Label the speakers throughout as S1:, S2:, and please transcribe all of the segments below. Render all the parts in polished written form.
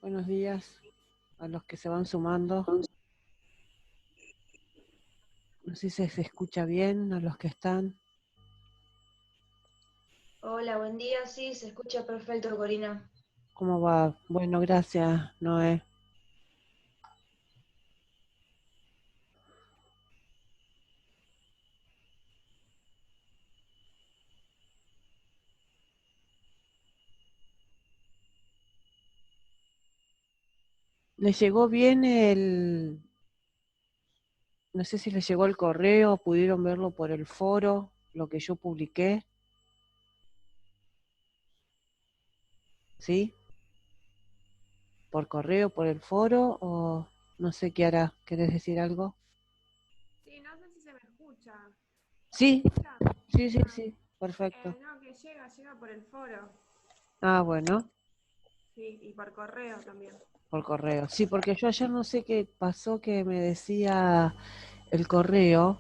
S1: Buenos días a los que se van sumando. No sé si se escucha bien a los que están.
S2: Hola, buen día. Sí, se escucha perfecto, Corina.
S1: ¿Cómo va? Bueno, gracias, Noé. ¿Les llegó bien el... No sé si les llegó el correo, pudieron verlo por el foro, lo que yo publiqué? ¿Sí? ¿Por correo, por el foro o no sé qué hará? ¿Querés decir algo?
S3: Sí, no sé si se me escucha. ¿Se
S1: Sí,
S3: escucha?
S1: sí, perfecto.
S3: No, que llega por el foro.
S1: Ah, bueno,
S3: Sí, y por correo también.
S1: por correo. Sí, porque yo ayer no sé qué pasó que me decía el correo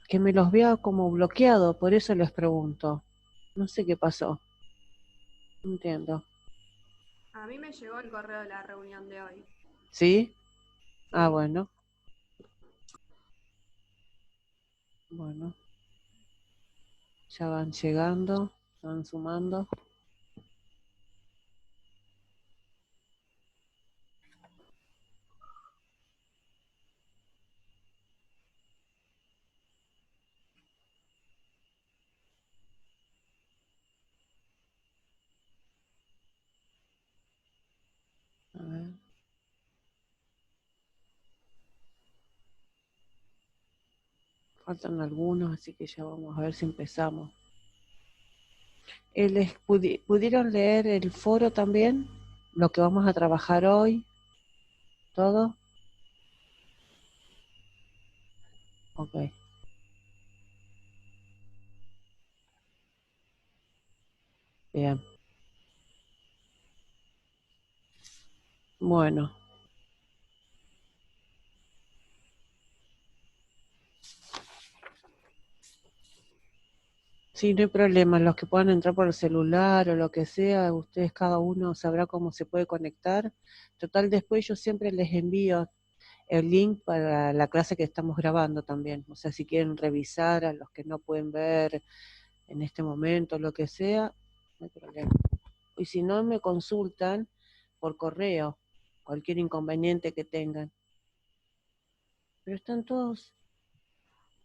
S1: que me los vea como bloqueado, por eso les pregunto. No sé qué pasó, no entiendo.
S3: A mí me llegó el correo de la reunión de hoy.
S1: ¿Sí? Ah,
S3: Sí.
S1: bueno, bueno, ya van llegando, se van sumando. A ver. Faltan algunos, así que ya vamos a ver si empezamos. ¿Pudieron leer el foro también? Lo que vamos a trabajar hoy, todo. Ok, bien. Bueno, sí, no hay problema. Los que puedan entrar por el celular o lo que sea, ustedes cada uno sabrá cómo se puede conectar. Total, después yo siempre les envío el link para la clase que estamos grabando también. O sea, si quieren revisar a los que no pueden ver en este momento, lo que sea, no hay problema. Y si no, me consultan por correo, cualquier inconveniente que tengan. Pero están todos,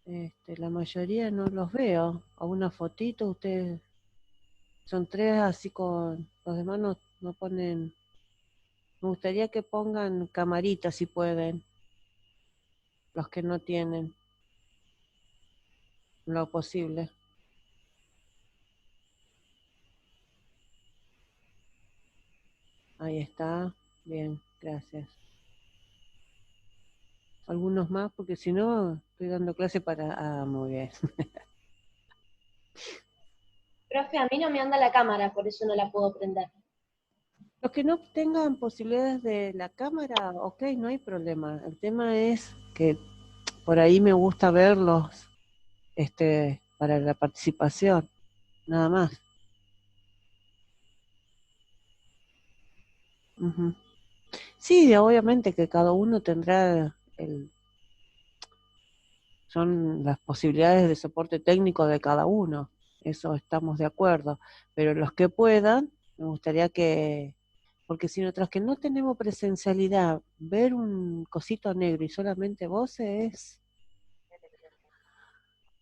S1: la mayoría no los veo. A una fotito, ustedes son tres así con los demás no ponen. Me gustaría que pongan camaritas si pueden, los que no tienen lo posible. Ahí está. Bien, gracias. Algunos más, porque si no, estoy dando clase para... Ah, muy bien.
S4: Profe, a mí no me anda la cámara, por eso no la puedo prender.
S1: Los que no tengan posibilidades de la cámara, ok, no hay problema. El tema es que por ahí me gusta verlos, para la participación, nada más. Ujú. Sí, obviamente que cada uno tendrá son las posibilidades de soporte técnico de cada uno, eso estamos de acuerdo, pero los que puedan, me gustaría que, porque si nosotros que no tenemos presencialidad, ver un cosito negro y solamente voces es,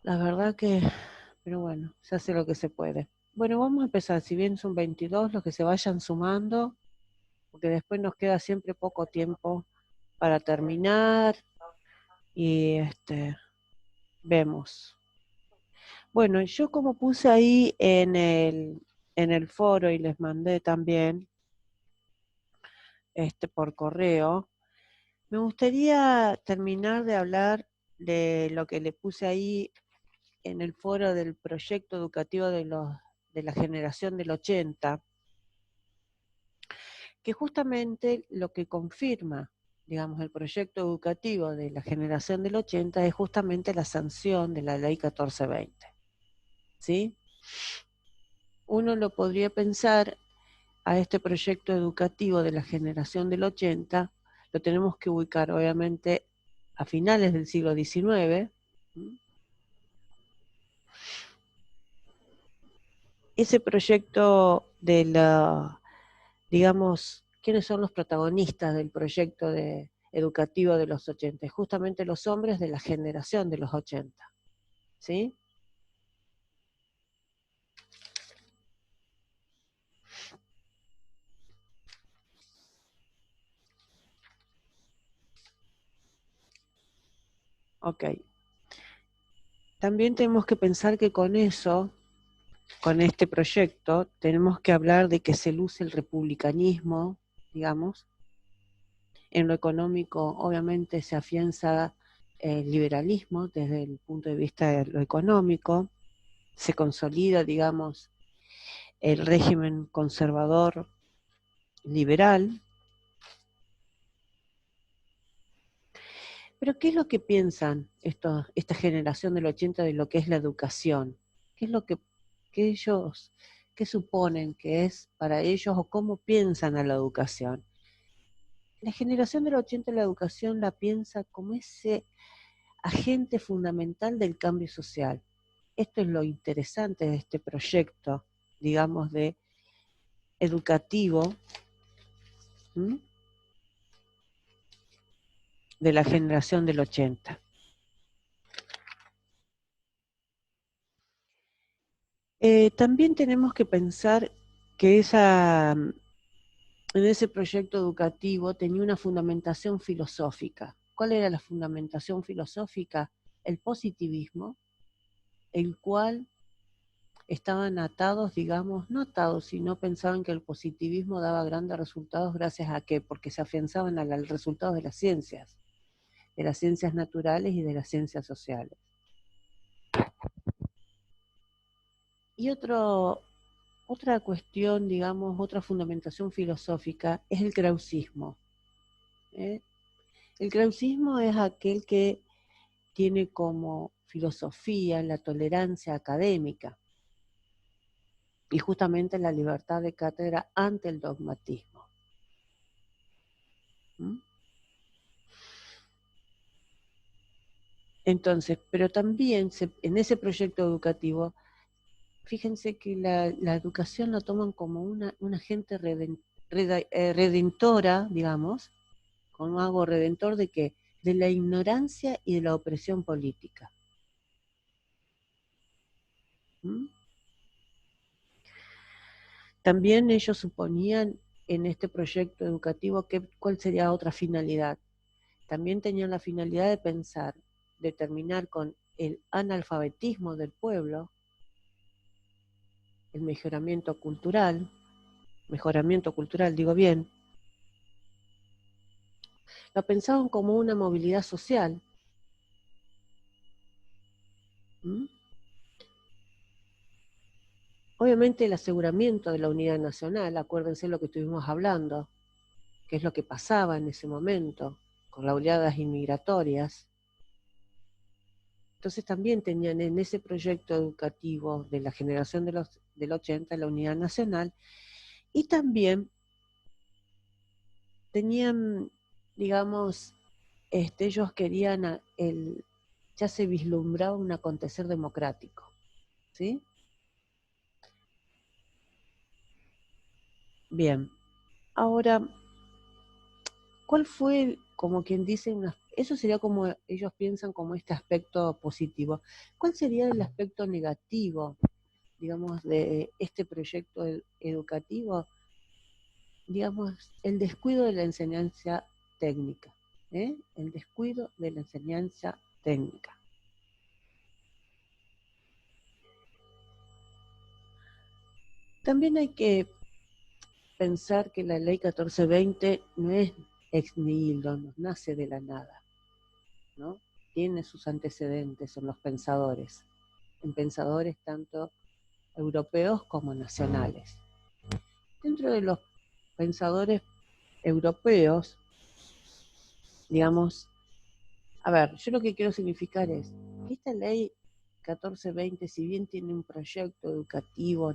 S1: la verdad que, pero bueno, se hace lo que se puede. Bueno, vamos a empezar, si bien son 22 los que se vayan sumando, porque después nos queda siempre poco tiempo para terminar y vemos. Bueno, yo como puse ahí en el foro y les mandé también por correo, me gustaría terminar de hablar de lo que le puse ahí en el foro del proyecto educativo de la generación del 80, que justamente lo que confirma, digamos, el proyecto educativo de la generación del 80 es justamente la sanción de la ley 1420. ¿Sí? uno lo podría pensar a este proyecto educativo de la generación del 80, lo tenemos que ubicar obviamente a finales del siglo XIX. Ese proyecto de la, digamos, ¿quiénes son los protagonistas del proyecto educativo de los 80? Justamente los hombres de la generación de los 80, ¿sí? Ok. También tenemos que pensar que con eso, con este proyecto, tenemos que hablar de que se luce el republicanismo, digamos. En lo económico, obviamente, se afianza el liberalismo desde el punto de vista de lo económico, se consolida, digamos, el régimen conservador liberal. Pero ¿qué es lo que piensan esta generación del 80 de lo que es la educación? ¿Qué es lo que ellos, qué suponen que es para ellos o cómo piensan a la educación? La generación del 80 la educación la piensa como ese agente fundamental del cambio social. Esto es lo interesante de este proyecto, digamos, de educativo, ¿m? De la generación del 80. También tenemos que pensar que en ese proyecto educativo tenía una fundamentación filosófica. ¿Cuál era la fundamentación filosófica? El positivismo, el cual estaban atados, digamos, no atados, sino pensaban que el positivismo daba grandes resultados gracias a qué, porque se afianzaban al resultado de las ciencias naturales y de las ciencias sociales. Y otra cuestión, digamos, otra fundamentación filosófica es el krausismo. El krausismo es aquel que tiene como filosofía la tolerancia académica y justamente la libertad de cátedra ante el dogmatismo. Entonces, pero también en ese proyecto educativo, fíjense que la educación la toman como una agente redentora, digamos, como algo redentor de qué, de la ignorancia y de la opresión política. También ellos suponían en este proyecto educativo cuál sería otra finalidad. También tenían la finalidad de pensar, de terminar con el analfabetismo del pueblo, el mejoramiento cultural, digo bien, lo pensaban como una movilidad social. Obviamente el aseguramiento de la unidad nacional, acuérdense lo que estuvimos hablando, que es lo que pasaba en ese momento con las oleadas inmigratorias. Entonces también tenían en ese proyecto educativo de la generación del 80 la unidad nacional, y también tenían, digamos, ellos querían, ya se vislumbraba un acontecer democrático, ¿sí? Bien, ahora, ¿cuál fue, como quien dice, eso sería como ellos piensan como este aspecto positivo? ¿Cuál sería el aspecto negativo, digamos, de este proyecto educativo? Digamos, el descuido de la enseñanza técnica, el descuido de la enseñanza técnica. También hay que pensar que la ley 1420 no es ex nihilo, no nace de la nada, ¿no? Tiene sus antecedentes en los pensadores, en pensadores tanto europeos como nacionales. Dentro de los pensadores europeos, digamos, a ver, yo lo que quiero significar es que esta ley 1420, si bien tiene un proyecto educativo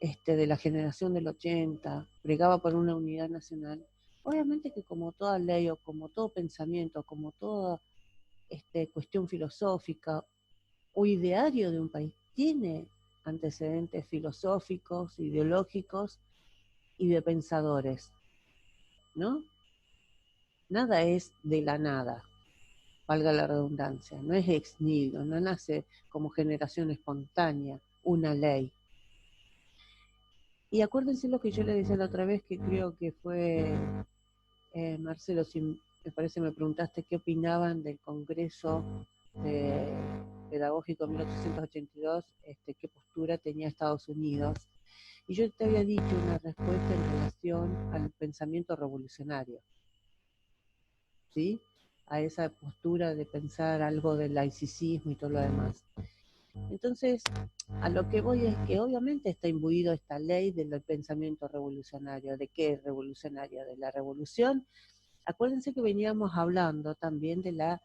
S1: de la generación del 80, bregaba por una unidad nacional, obviamente que como toda ley o como todo pensamiento, como toda cuestión filosófica o ideario de un país, tiene antecedentes filosóficos, ideológicos y de pensadores, ¿no? Nada es de la nada, valga la redundancia, no es ex nihilo, no nace como generación espontánea una ley. Y acuérdense lo que yo le decía la otra vez, que creo que fue Marcelo, si me parece me preguntaste qué opinaban del Congreso Pedagógico 1882, qué postura tenía Estados Unidos. Y yo te había dicho una respuesta en relación al pensamiento revolucionario, ¿sí? A esa postura de pensar algo del laicismo y todo lo demás. Entonces, a lo que voy es que obviamente está imbuido esta ley del pensamiento revolucionario. ¿De qué es revolucionario? De la revolución. Acuérdense que veníamos hablando también de la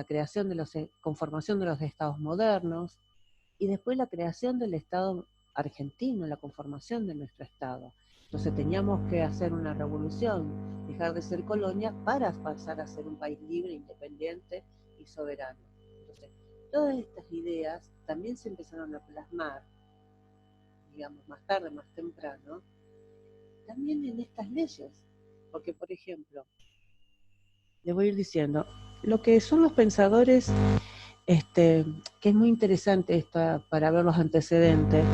S1: creación de los, conformación de los estados modernos y después la creación del Estado argentino, la conformación de nuestro Estado. Entonces teníamos que hacer una revolución, dejar de ser colonia para pasar a ser un país libre, independiente y soberano. Entonces, todas estas ideas también se empezaron a plasmar, digamos, más tarde, más temprano, también en estas leyes. Porque, por ejemplo, les voy a ir diciendo, lo que son los pensadores, que es muy interesante esto para ver los antecedentes.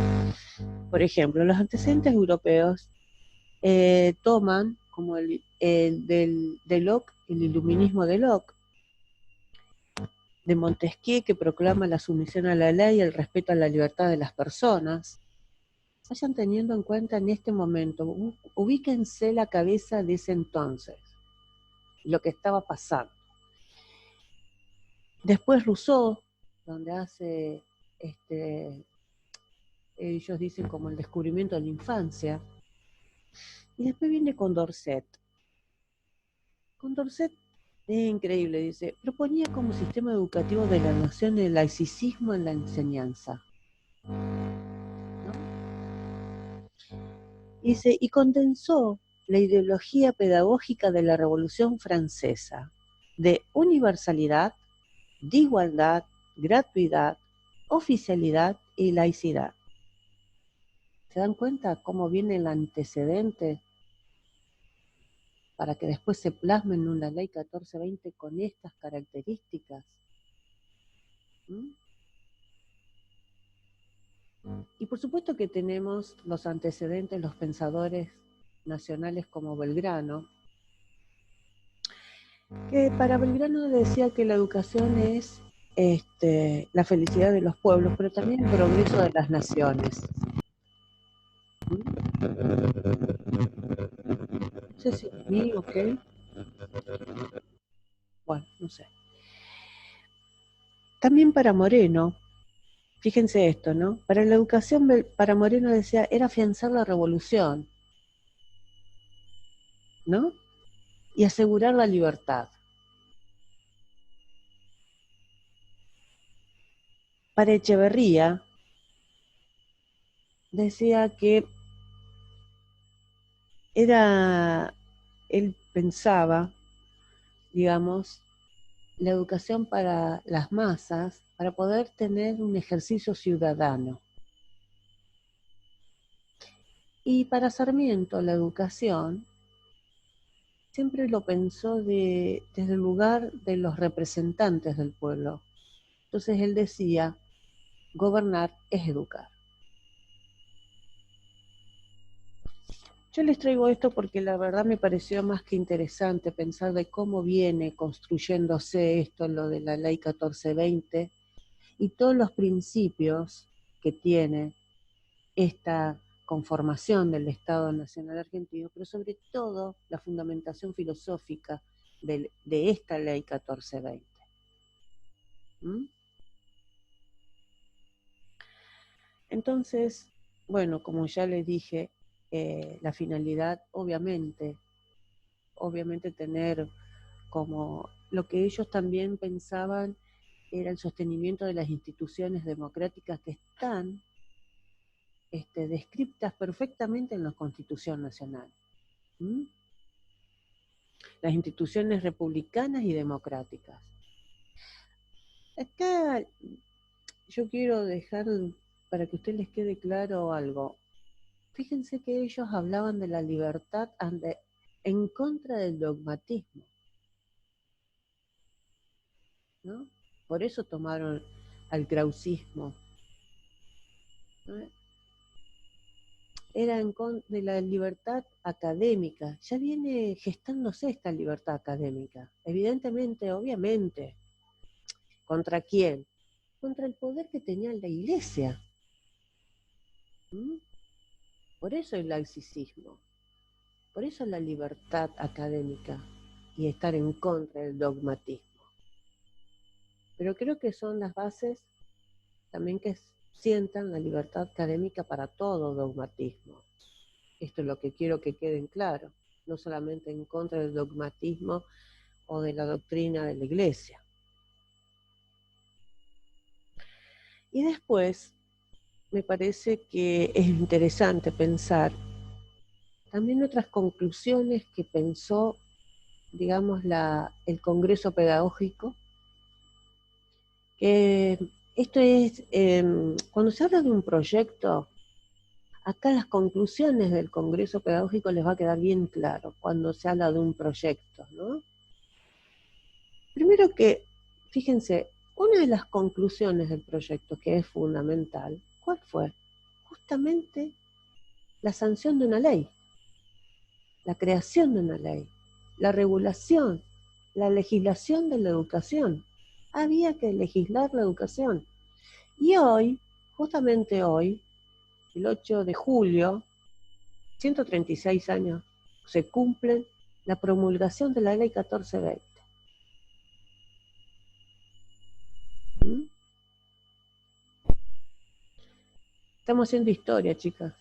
S1: Por ejemplo, los antecedentes europeos toman como de Locke, el iluminismo de Locke, de Montesquieu, que proclama la sumisión a la ley y el respeto a la libertad de las personas. Vayan teniendo en cuenta en este momento, ubíquense la cabeza de ese entonces, lo que estaba pasando. Después Rousseau, donde hace, ellos dicen como el descubrimiento de la infancia. Y después viene Condorcet. Condorcet es increíble, dice, proponía como sistema educativo de la nación el laicismo en la enseñanza. ¿No? Dice, y condensó la ideología pedagógica de la Revolución Francesa, de universalidad, de igualdad, gratuidad, oficialidad y laicidad. ¿Se dan cuenta cómo viene el antecedente para que después se plasme en una ley 1420 con estas características? ¿Mm? Y por supuesto que tenemos los antecedentes, los pensadores nacionales como Belgrano, que para Belgrano decía que la educación es la felicidad de los pueblos, pero también el progreso de las naciones. No sé si es mío, ¿ok? Bueno, no sé. También para Moreno, fíjense esto, ¿no? Para la educación, para Moreno decía, era afianzar la revolución, ¿no? Y asegurar la libertad. Para Echeverría, decía que él pensaba, digamos, la educación para las masas, para poder tener un ejercicio ciudadano. Y para Sarmiento, la educación siempre lo pensó desde el lugar de los representantes del pueblo. Entonces él decía, gobernar es educar. Yo les traigo esto porque la verdad me pareció más que interesante pensar de cómo viene construyéndose esto, lo de la ley 1420, y todos los principios que tiene esta conformación del Estado Nacional Argentino, pero sobre todo la fundamentación filosófica de esta ley 1420. ¿Mm? Entonces, bueno, como ya les dije, la finalidad, obviamente tener como lo que ellos también pensaban era el sostenimiento de las instituciones democráticas que están descritas perfectamente en la Constitución Nacional. ¿Mm? Las instituciones republicanas y democráticas. Acá yo quiero dejar, para que a ustedes les quede claro algo. Fíjense que ellos hablaban de la libertad en contra del dogmatismo, ¿no? Por eso tomaron al krausismo, ¿no? Era en contra de la libertad académica. Ya viene gestándose esta libertad académica. Evidentemente, obviamente. ¿Contra quién? Contra el poder que tenía la Iglesia. ¿Mm? Por eso el laicismo. Por eso la libertad académica y estar en contra del dogmatismo. Pero creo que son las bases también que sientan la libertad académica para todo dogmatismo. Esto es lo que quiero que queden claro, no solamente en contra del dogmatismo o de la doctrina de la Iglesia. Y después, me parece que es interesante pensar también otras conclusiones que pensó, digamos, el Congreso Pedagógico, que esto es, cuando se habla de un proyecto, acá las conclusiones del Congreso Pedagógico les va a quedar bien claro cuando se habla de un proyecto, ¿no? Primero que, fíjense, una de las conclusiones del proyecto que es fundamental, ¿cuál fue? Justamente la sanción de una ley, la creación de una ley, la regulación, la legislación de la educación. Había que legislar la educación. Y hoy, justamente hoy, el 8 de julio, 136 años, se cumplen la promulgación de la ley 1420. ¿Mm? Estamos haciendo historia, chicas.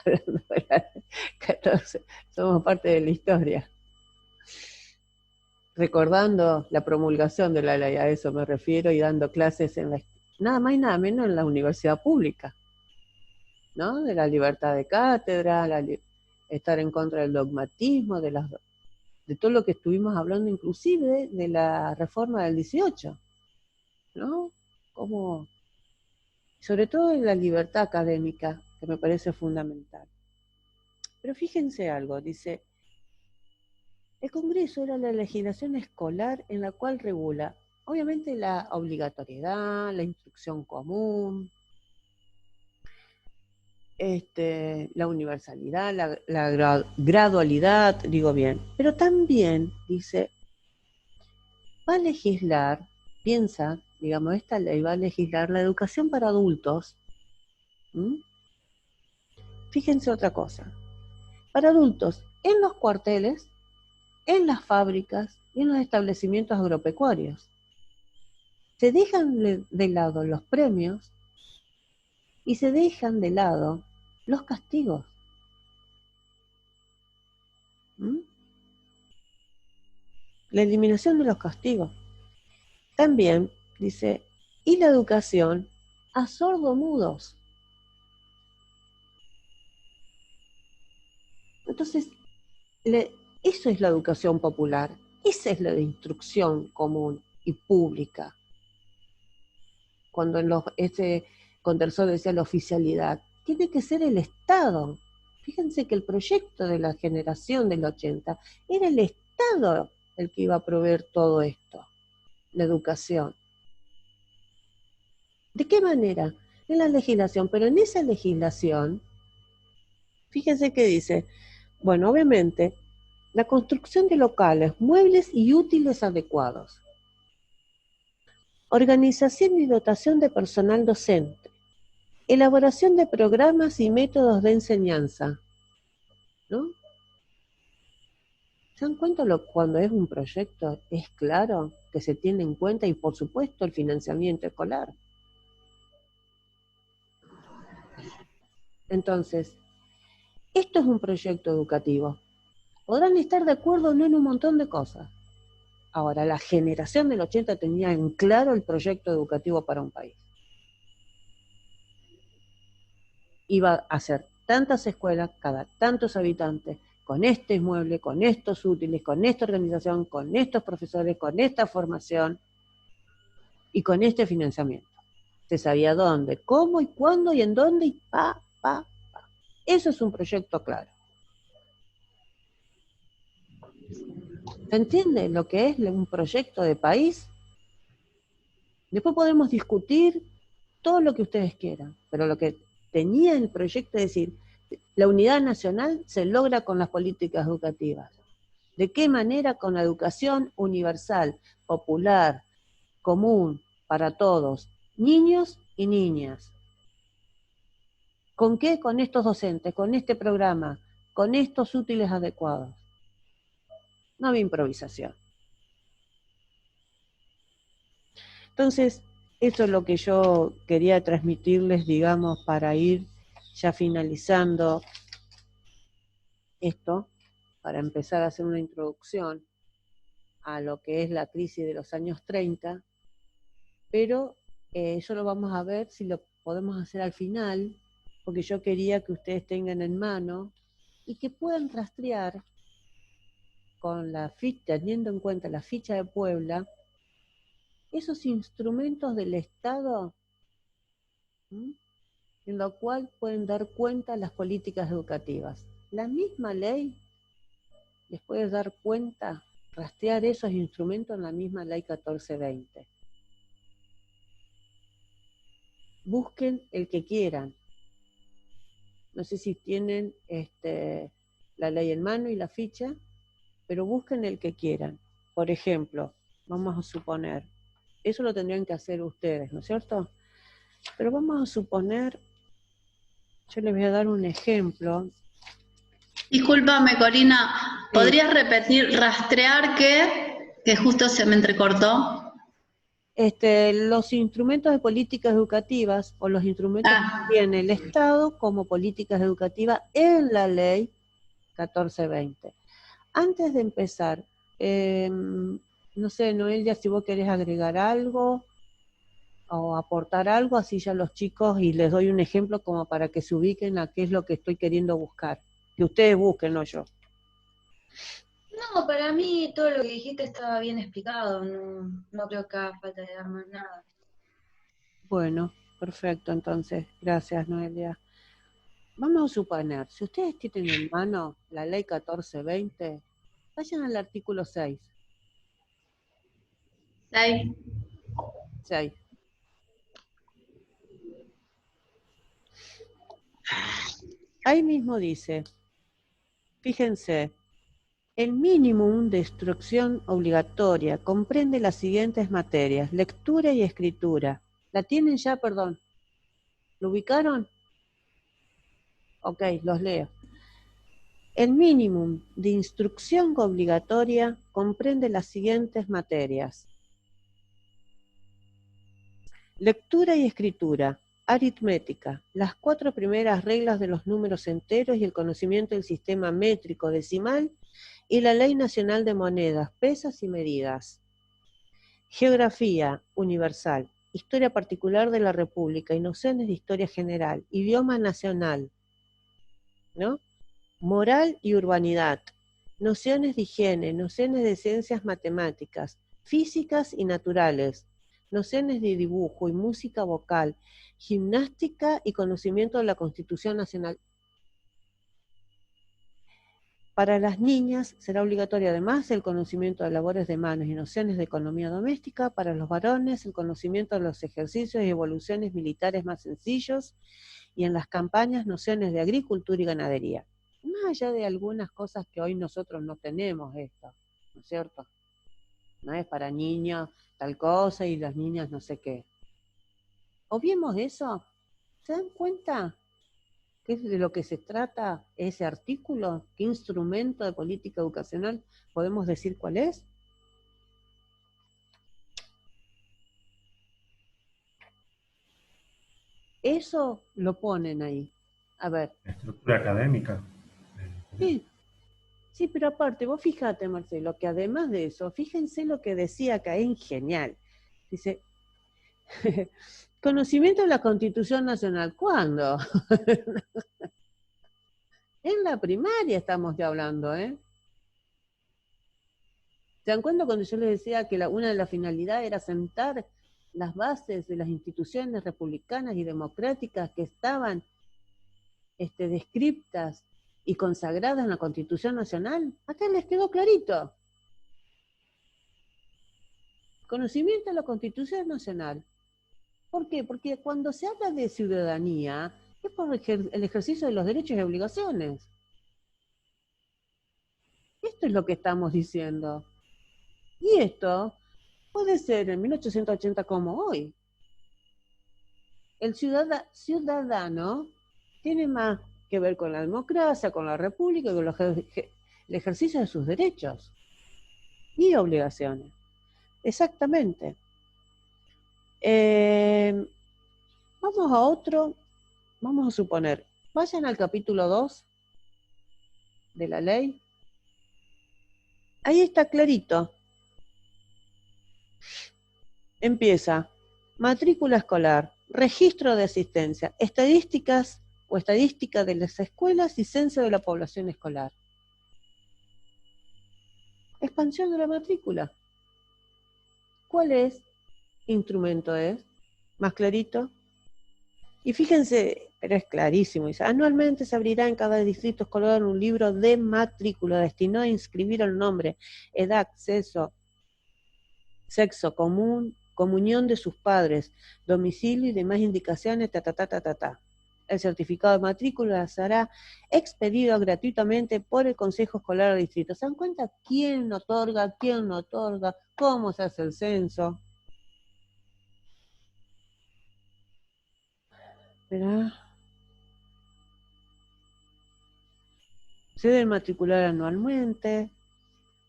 S1: Hablando de la 14, somos parte de la historia. Recordando la promulgación de la ley, a eso me refiero, y dando clases nada más y nada menos en la universidad pública, ¿no? De la libertad de cátedra, estar en contra del dogmatismo, de todo lo que estuvimos hablando, inclusive de la reforma del 18, ¿no? Como, sobre todo en la libertad académica, que me parece fundamental. Pero fíjense algo, dice, el Congreso era la legislación escolar en la cual regula, obviamente, la obligatoriedad, la instrucción común, la universalidad, la gradualidad, digo bien, pero también, dice, va a legislar, piensa, digamos, esta ley va a legislar la educación para adultos. ¿Mm? Fíjense otra cosa, para adultos en los cuarteles, en las fábricas y en los establecimientos agropecuarios. Se dejan de lado los premios y se dejan de lado los castigos. ¿Mm? La eliminación de los castigos. También, dice, y la educación a sordomudos. Entonces, eso es la educación popular, esa es la de instrucción común y pública. Cuando con Tercer decía la oficialidad, tiene que ser el Estado. Fíjense que el proyecto de la generación del 80 era el Estado el que iba a proveer todo esto, la educación. ¿De qué manera? En la legislación, pero en esa legislación, fíjense que dice, bueno, obviamente, la construcción de locales, muebles y útiles adecuados. Organización y dotación de personal docente. Elaboración de programas y métodos de enseñanza. ¿No? ¿Se dan cuenta cuando es un proyecto? Es claro que se tiene en cuenta y, por supuesto, el financiamiento escolar. Entonces, esto es un proyecto educativo. Podrán estar de acuerdo o no en un montón de cosas. Ahora, la generación del 80 tenía en claro el proyecto educativo para un país. iba a hacer tantas escuelas, cada tantos habitantes, con este inmueble, con estos útiles, con esta organización, con estos profesores, con esta formación y con este financiamiento. Se sabía dónde, cómo y cuándo y en dónde y pa. Eso es un proyecto claro. ¿Se entiende lo que es un proyecto de país? Después podemos discutir todo lo que ustedes quieran, pero lo que tenía el proyecto es decir, la unidad nacional se logra con las políticas educativas. ¿De qué manera? Con la educación universal, popular, común, para todos, niños y niñas. ¿Con qué? Con estos docentes, con este programa, con estos útiles adecuados. No había improvisación. Entonces, eso es lo que yo quería transmitirles, digamos, para ir ya finalizando esto, para empezar a hacer una introducción a lo que es la crisis de los años 30, pero eso lo vamos a ver si lo podemos hacer al final, porque yo quería que ustedes tengan en mano y que puedan rastrear con la ficha, teniendo en cuenta la ficha de Puebla, esos instrumentos del Estado, en lo cual pueden dar cuenta las políticas educativas. La misma ley les puede dar cuenta, rastrear esos instrumentos en la misma ley 1420. Busquen el que quieran. No sé si tienen la ley en mano y la ficha, pero busquen el que quieran. Por ejemplo, vamos a suponer, eso lo tendrían que hacer ustedes, ¿no es cierto? Pero vamos a suponer, yo les voy a dar un ejemplo.
S5: Discúlpame, Corina, ¿podrías repetir rastrear qué? Que justo se me entrecortó.
S1: Los instrumentos de políticas educativas o los instrumentos que tiene el Estado como políticas educativas en la ley 1420. Antes de empezar, no sé, Noelia, si vos querés agregar algo o aportar algo, así ya los chicos, y les doy un ejemplo como para que se ubiquen a qué es lo que estoy queriendo buscar. Que ustedes busquen, no yo.
S2: No, para mí todo lo que dijiste estaba bien explicado, no creo que haga falta de dar más nada.
S1: Bueno, perfecto, entonces, gracias, Noelia. Vamos a suponer, si ustedes tienen en mano la ley 1420, vayan al artículo 6. 6. Ahí mismo dice, fíjense, el mínimo de instrucción obligatoria comprende las siguientes materias: lectura y escritura. ¿La tienen ya, perdón? ¿Lo ubicaron? Ok, los leo. El mínimo de instrucción obligatoria comprende las siguientes materias: lectura y escritura, aritmética, las 4 primeras reglas de los números enteros y el conocimiento del sistema métrico decimal y la Ley Nacional de Monedas, Pesas y Medidas. Geografía universal, historia particular de la República y nociones de historia general, idioma nacional, ¿no? Moral y urbanidad, nociones de higiene, nociones de ciencias matemáticas, físicas y naturales, nociones de dibujo y música vocal, gimnástica y conocimiento de la Constitución Nacional. Para las niñas será obligatorio además el conocimiento de labores de manos y nociones de economía doméstica. Para los varones el conocimiento de los ejercicios y evoluciones militares más sencillos y en las campañas nociones de agricultura y ganadería. Más allá de algunas cosas que hoy nosotros no tenemos esto, ¿no es cierto? No es para niños tal cosa y las niñas no sé qué. Obviemos eso. ¿Se dan cuenta? ¿Qué es de lo que se trata ese artículo? ¿Qué instrumento de política educacional podemos decir cuál es? Eso lo ponen ahí. A ver.
S6: Estructura académica.
S1: Sí, pero aparte, vos fíjate, Marcelo, que además de eso, fíjense lo que decía Caín, genial. Dice, Conocimiento de la Constitución Nacional. ¿Cuándo? En la primaria estamos ya hablando, ¿eh? ¿Se dan cuenta cuando yo les decía que una de las finalidades era sentar las bases de las instituciones republicanas y democráticas que estaban descriptas y consagradas en la Constitución Nacional? Acá les quedó clarito. Conocimiento de la Constitución Nacional. ¿Por qué? Porque cuando se habla de ciudadanía, es por el ejercicio de los derechos y obligaciones. Esto es lo que estamos diciendo. Y esto puede ser en 1880 como hoy. El ciudadano tiene más que ver con la democracia, con la república, con el ejercicio de sus derechos y obligaciones. Exactamente. Vamos a otro, vamos a suponer, vayan al capítulo 2 de la ley. Ahí está clarito. Empieza, matrícula escolar, registro de asistencia, estadísticas o estadística de las escuelas y censo de la población escolar. Expansión de la matrícula. ¿Cuál es? Instrumento es. Más clarito. Y fíjense, pero es clarísimo, dice, anualmente se abrirá en cada distrito escolar un libro de matrícula destinado a inscribir el nombre, edad, sexo común, comunión de sus padres, domicilio y demás indicaciones, El certificado de matrícula será expedido gratuitamente por el Consejo Escolar del Distrito. ¿Se dan cuenta quién otorga, quién no otorga, cómo se hace el censo? Esperá. Se debe matricular anualmente.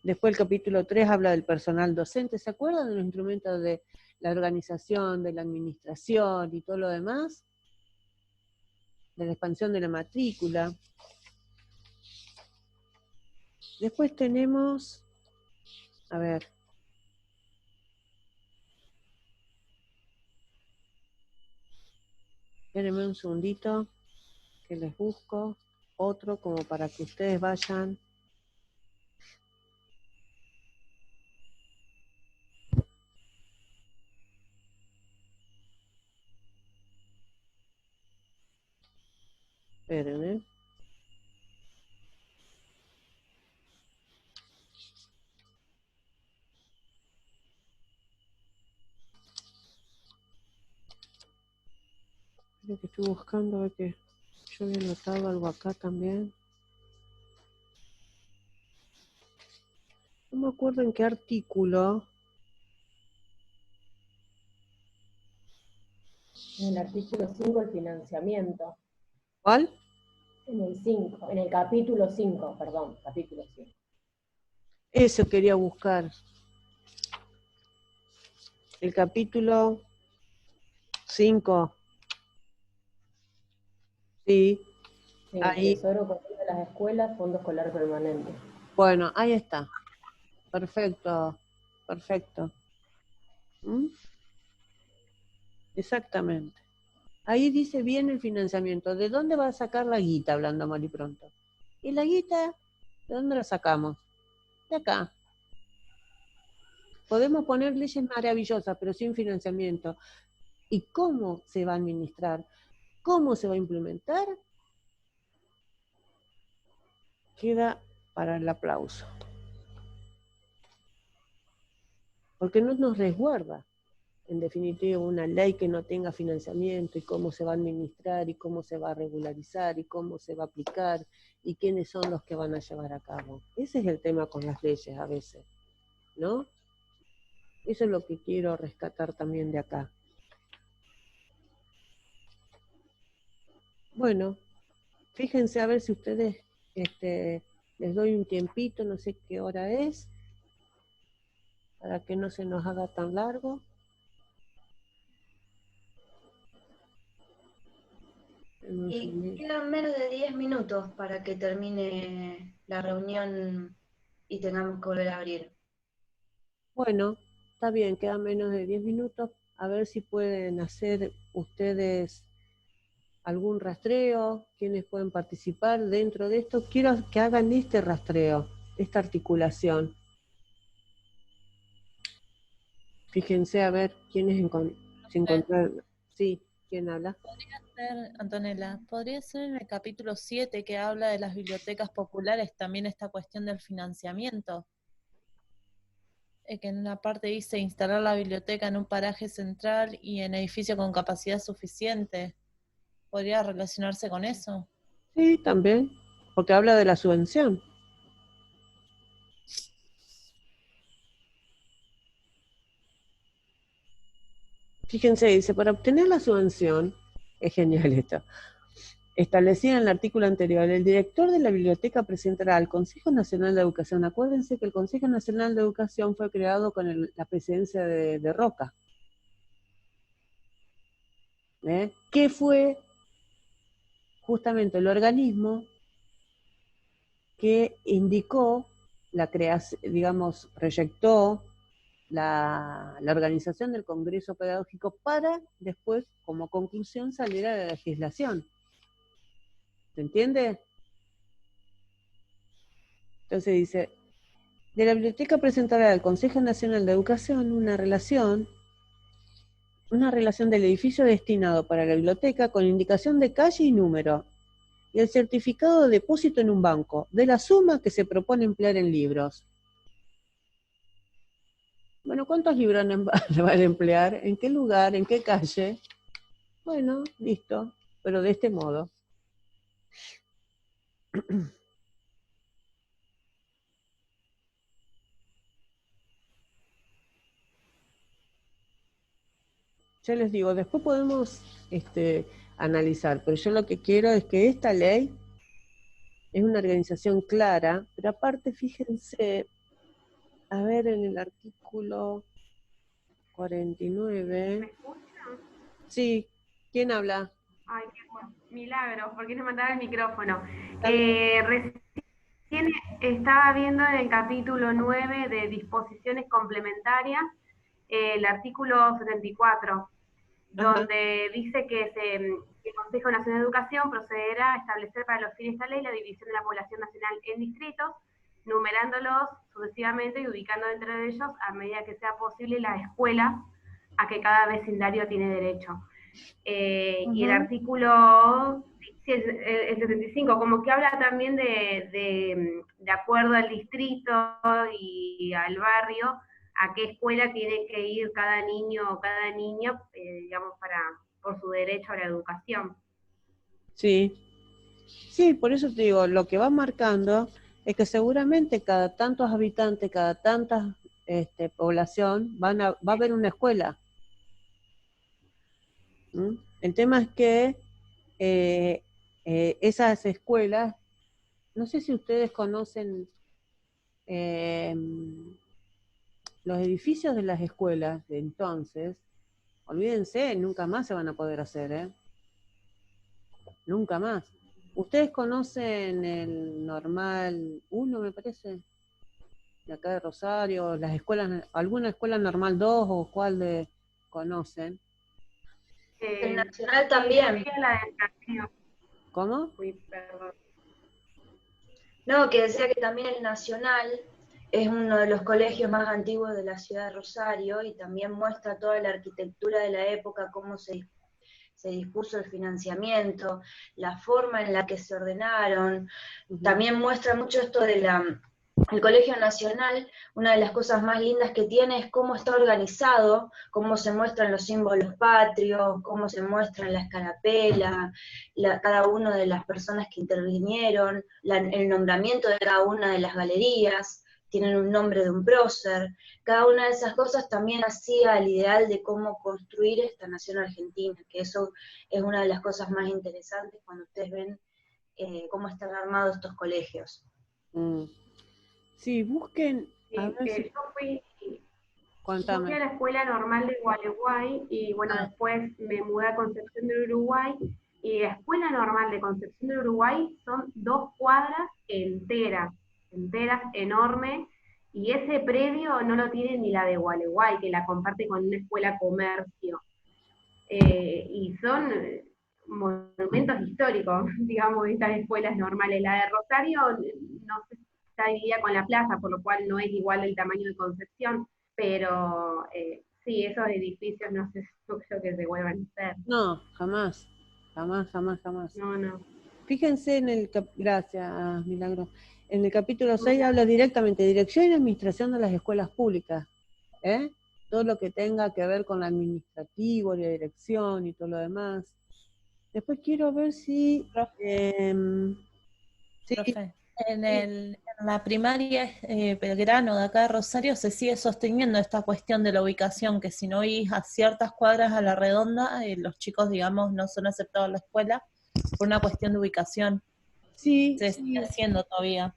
S1: Después el capítulo 3 habla del personal docente. ¿Se acuerdan de los instrumentos de la organización, de la administración y todo lo demás? De la expansión de la matrícula. Después tenemos, a ver, espérenme un segundito que les busco otro como para que ustedes vayan. Esperen, Creo que estoy buscando a ver que yo había anotado algo acá también. No me acuerdo en qué artículo.
S4: En el artículo 5, el financiamiento.
S1: ¿Cuál?
S4: En el 5, en el capítulo 5, perdón, capítulo 5.
S1: Eso quería buscar. El capítulo 5. Sí,
S4: Sí,
S1: ahí.
S4: Tesoro común de las escuelas, fondo escolar permanente.
S1: Bueno, ahí está. Perfecto, perfecto. ¿Mm? Exactamente. Ahí dice bien el financiamiento. ¿De dónde va a sacar la guita, hablando mal y pronto? ¿Y la guita, de dónde la sacamos? De acá. Podemos poner leyes maravillosas, pero sin financiamiento. ¿Y cómo se va a administrar? ¿Cómo se va a implementar? Queda para el aplauso. Porque no nos resguarda, en definitiva, una ley que no tenga financiamiento y cómo se va a administrar y cómo se va a regularizar y cómo se va a aplicar y quiénes son los que van a llevar a cabo. Ese es el tema con las leyes a veces, ¿no? Eso es lo que quiero rescatar también de acá. Bueno, fíjense a ver si ustedes, les doy un tiempito, no sé qué hora es, para que no se nos haga tan largo.
S2: Y quedan menos de 10 minutos para que termine la reunión y tengamos que volver a abrir.
S1: Bueno, está bien, quedan menos de 10 minutos. A ver si pueden hacer ustedes algún rastreo, quienes pueden participar dentro de esto. Quiero que hagan este rastreo, esta articulación. Fíjense a ver quiénes se encontraron. Sí, ¿quién habla?
S6: Podría ser, Antonella, podría ser en el capítulo 7 que habla de las bibliotecas populares también esta cuestión del financiamiento. Que en una parte dice instalar la biblioteca en un paraje central y en edificio con capacidad suficiente. ¿Podría relacionarse con eso?
S1: Sí, también, porque habla de la subvención. Fíjense, dice, para obtener la subvención, es genial esto, establecida en el artículo anterior, el director de la biblioteca presentará al Consejo Nacional de Educación. Acuérdense que el Consejo Nacional de Educación fue creado con la presidencia de Roca. Que fue justamente el organismo que indicó la creación, digamos, proyectó la organización del Congreso Pedagógico para después, como conclusión, salir a la legislación. ¿Se entiende? Entonces dice, de la biblioteca presentará al Consejo Nacional de Educación una relación del edificio destinado para la biblioteca con indicación de calle y número, y el certificado de depósito en un banco, de la suma que se propone emplear en libros. Bueno, ¿cuántos libros van a emplear? ¿En qué lugar? ¿En qué calle? Bueno, listo, pero de este modo. Ya les digo, después podemos analizar, pero yo lo que quiero es que esta ley es una organización clara, pero aparte fíjense, a ver en el artículo 49.
S3: ¿Me escuchan?
S1: Sí, ¿quién habla?
S3: Ay, qué bueno. Milagros, ¿por qué no mandaba el micrófono?
S1: También.
S3: Recién estaba viendo en el capítulo 9 de disposiciones complementarias el artículo 74, donde dice que el Consejo Nacional de Educación procederá a establecer para los fines de esta ley la división de la población nacional en distritos, numerándolos sucesivamente y ubicando entre ellos, a medida que sea posible, las escuelas a que cada vecindario tiene derecho. Y el artículo, sí, el 75, como que habla también de acuerdo al distrito y al barrio, a qué escuela tiene que ir cada niño o cada niña, digamos, por su derecho a la educación.
S1: Sí, sí, por eso te digo, lo que va marcando es que seguramente cada tantos habitantes, cada tanta población, va a haber una escuela. ¿Mm? El tema es que esas escuelas, no sé si ustedes conocen los edificios de las escuelas de entonces, olvídense, nunca más se van a poder hacer, ¿eh? Nunca más. ¿Ustedes conocen el Normal 1, me parece? De acá de Rosario, las escuelas, alguna escuela Normal 2 o cuál conocen?
S2: El Nacional también.
S1: ¿Cómo?
S3: Uy, perdón.
S2: No, que decía que también el Nacional es uno de los colegios más antiguos de la ciudad de Rosario y también muestra toda la arquitectura de la época, cómo se dispuso el financiamiento, la forma en la que se ordenaron. También muestra mucho esto el Colegio Nacional. Una de las cosas más lindas que tiene es cómo está organizado, cómo se muestran los símbolos patrios, cómo se muestra la escarapela, cada una de las personas que intervinieron, el nombramiento de cada una de las galerías, tienen un nombre de un prócer. Cada una de esas cosas también hacía el ideal de cómo construir esta nación argentina, que eso es una de las cosas más interesantes cuando ustedes ven cómo están armados estos colegios.
S1: Sí, busquen.
S3: A ver si... Yo fui a la Escuela Normal de Gualeguay y bueno, después me mudé a Concepción del Uruguay, y la Escuela Normal de Concepción del Uruguay son 2 cuadras enteras, enormes, y ese predio no lo tiene ni la de Gualeguay, que la comparte con una escuela comercio. y son monumentos históricos, digamos, estas escuelas normales. La de Rosario no se está dividida con la plaza, por lo cual no es igual el tamaño de Concepción, pero sí, esos edificios no sé, no creo que se vuelvan a hacer.
S1: No, jamás, jamás, jamás, jamás.
S3: No, no.
S1: Fíjense en el, gracias, Milagro, en el capítulo 6 habla directamente de dirección y administración de las escuelas públicas, ¿eh? Todo lo que tenga que ver con lo administrativo, la dirección y todo lo demás. Después quiero ver si... sí,
S6: Profe, en la primaria Belgrano de acá de Rosario se sigue sosteniendo esta cuestión de la ubicación, que si no vivís a ciertas cuadras a la redonda, los chicos, digamos, no son aceptados a la escuela por una cuestión de ubicación.
S1: sí,
S6: Se sigue haciendo todavía.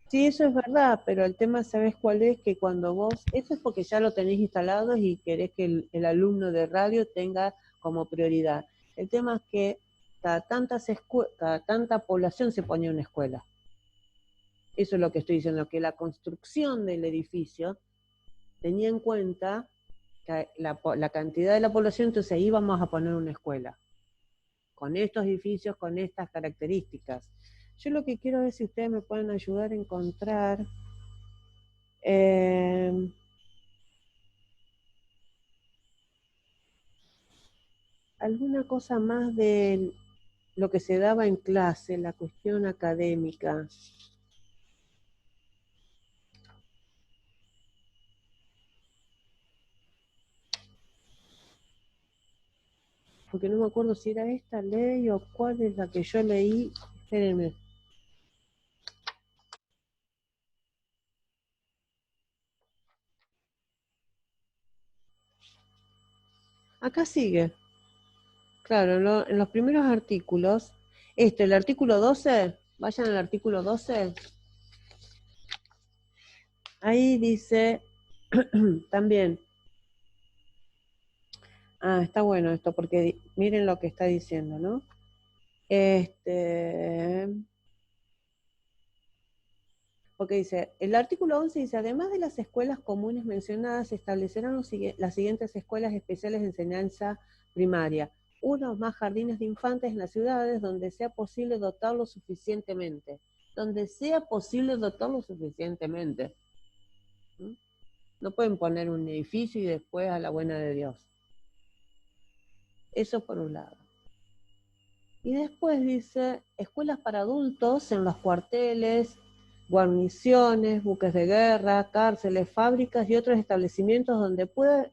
S1: sí, eso es verdad, pero el tema, ¿sabes cuál es? Que cuando vos, eso es porque ya lo tenéis instalado y querés que el alumno de radio tenga como prioridad. El tema es que cada tanta población se pone una escuela. Eso es lo que estoy diciendo, que la construcción del edificio tenía en cuenta que la cantidad de la población, entonces ahí vamos a poner una escuela, con estos edificios, con estas características. Yo lo que quiero es si ustedes me pueden ayudar a encontrar alguna cosa más de lo que se daba en clase, la cuestión académica. Porque no me acuerdo si era esta ley o cuál es la que yo leí. Espérenme. Acá sigue. Claro, en los primeros artículos, el artículo 12, vayan al artículo 12. Ahí dice también, está bueno esto, porque miren lo que está diciendo, ¿no? Porque dice, el artículo 11 dice, además de las escuelas comunes mencionadas, se establecerán las siguientes escuelas especiales de enseñanza primaria. Uno o más jardines de infantes en las ciudades donde sea posible dotarlo suficientemente. Donde sea posible dotarlo suficientemente. ¿Mm? No pueden poner un edificio y después a la buena de Dios. Eso por un lado. Y después dice, escuelas para adultos en los cuarteles, guarniciones, buques de guerra, cárceles, fábricas y otros establecimientos donde pueda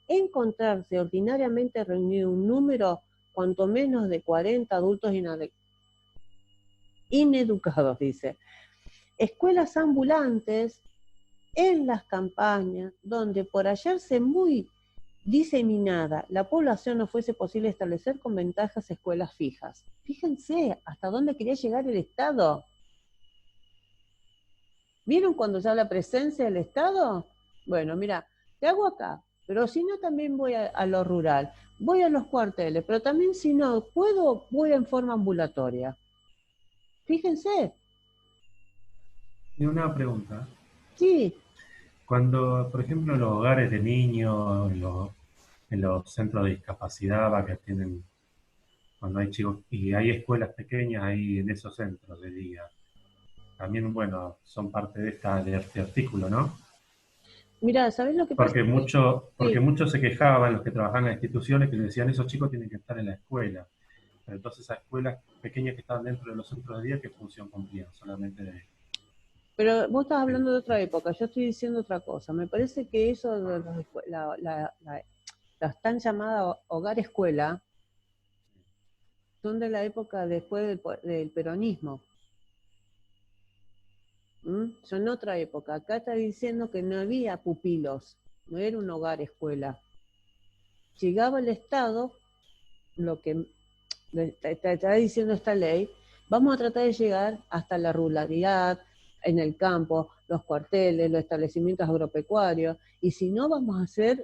S1: encontrarse ordinariamente reunido un número cuanto menos de 40 adultos ineducados, dice. Escuelas ambulantes en las campañas, donde por hallarse muy diseminada la población no fuese posible establecer con ventajas escuelas fijas. Fíjense hasta dónde quería llegar el Estado. ¿Vieron cuando ya la presencia del Estado? Bueno, mira, te hago acá, pero si no también voy a lo rural, voy a los cuarteles, pero también si no puedo, voy en forma ambulatoria. Fíjense.
S7: Y una pregunta.
S1: Sí.
S7: Cuando, por ejemplo, en los hogares de niños, en los centros de discapacidad que tienen, cuando hay chicos, y hay escuelas pequeñas ahí en esos centros de día, también, bueno, son parte de este artículo, ¿no?
S1: Mira, ¿sabés lo que pasa?
S7: Porque muchos se quejaban, los que trabajaban en las instituciones, que le decían, esos chicos tienen que estar en la escuela. Pero entonces esas escuelas pequeñas que estaban dentro de los centros de día, ¿qué función cumplían? Solamente de...
S1: Pero vos estás hablando de otra época, yo estoy diciendo otra cosa. Me parece que eso de las tan llamadas hogar-escuela son de la época después del peronismo. Son otra época. Acá está diciendo que no había pupilos, no era un hogar-escuela. Llegaba el Estado, lo que está diciendo esta ley, vamos a tratar de llegar hasta la ruralidad, en el campo, los cuarteles, los establecimientos agropecuarios, y si no, vamos a hacer